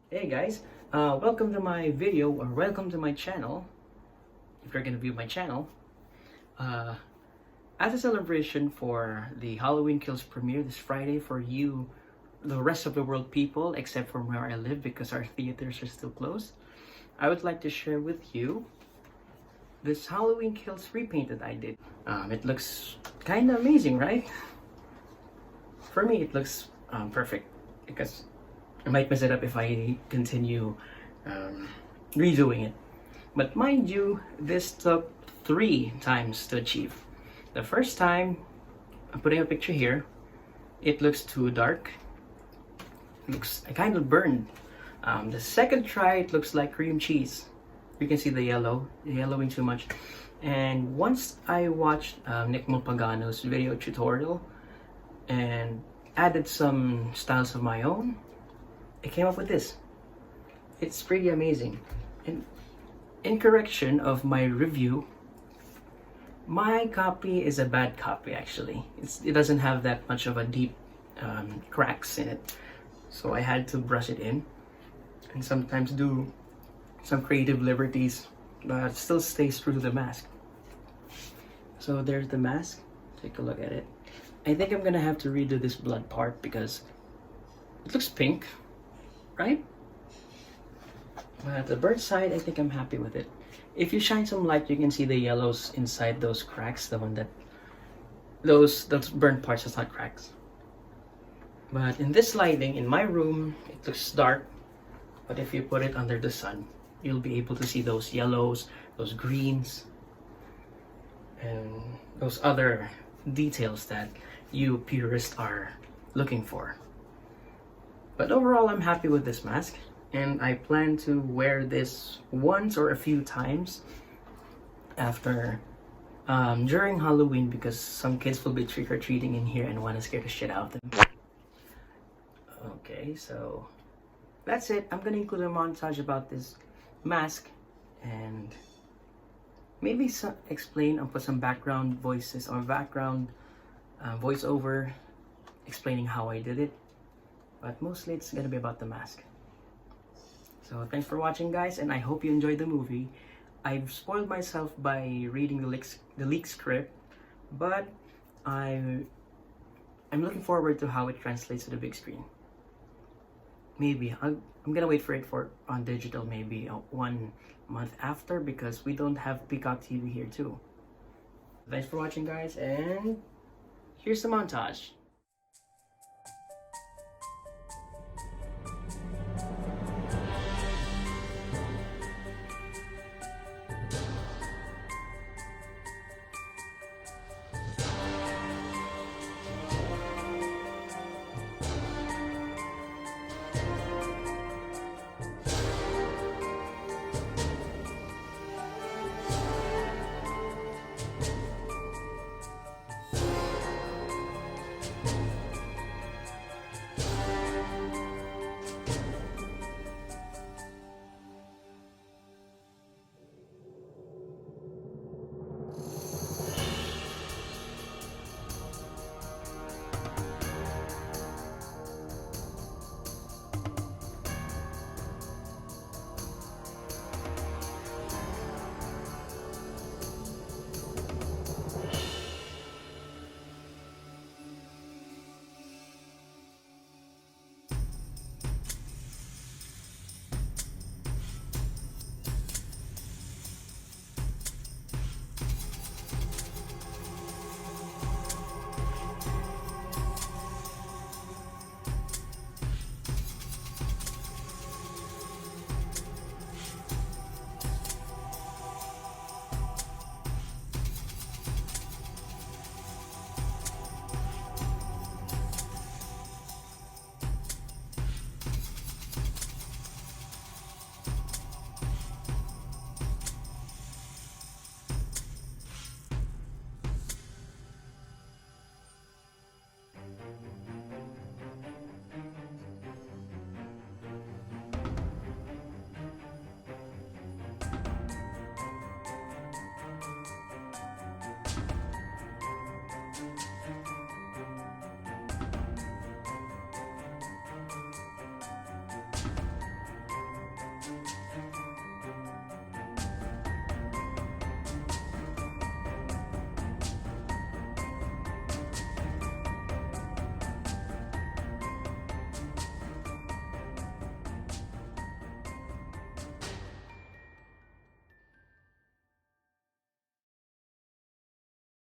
Hey guys, welcome to my video, or welcome to my channel. If you're gonna view my channel, uh, as a celebration for the Halloween Kills premiere this Friday for you, the rest of the world people, except from where I live because our theaters are still closed, I would like to share with you this Halloween Kills repaint that I did. It looks kind of amazing, right? For me, it looks perfect because I might mess it up if I continue redoing it. But mind you, this took 3 times to achieve. The first time, I'm putting a picture here, it looks too dark. It looks kind of burned. The second try, it looks like cream cheese. You can see the yellowing too much. And once I watched Nick Mulpagano's video tutorial and added some styles of my own, I came up with this. It's pretty amazing. And in correction of my review, my copy is a bad copy actually. It doesn't have that much of a deep cracks in it. So I had to brush it in and sometimes do some creative liberties, but still stays true to the mask. So there's the mask. Take a look at it. I think I'm gonna have to redo this blood part because it looks pink, right? But the bird side, I think I'm happy with it. If you shine some light, you can see the yellows inside those cracks, the one that those burnt parts, that's not cracks. But in this lighting, in my room, it looks dark. But if you put it under the sun, you'll be able to see those yellows, those greens, and those other details that you purists are looking for. But overall, I'm happy with this mask, and I plan to wear this once or a few times after during Halloween because some kids will be trick-or-treating in here and want to scare the shit out of them. Okay, so that's it. I'm gonna include a montage about this mask and maybe explain or put some background voices or background voiceover explaining how I did it. But mostly it's gonna be about the mask. So thanks for watching, guys, and I hope you enjoyed the movie. I've spoiled myself by reading the leak script, but I'm looking forward to how it translates to the big screen. Maybe I'm gonna wait for it on digital maybe 1 month after because we don't have Peacock TV here too. Thanks for watching, guys, and here's the montage.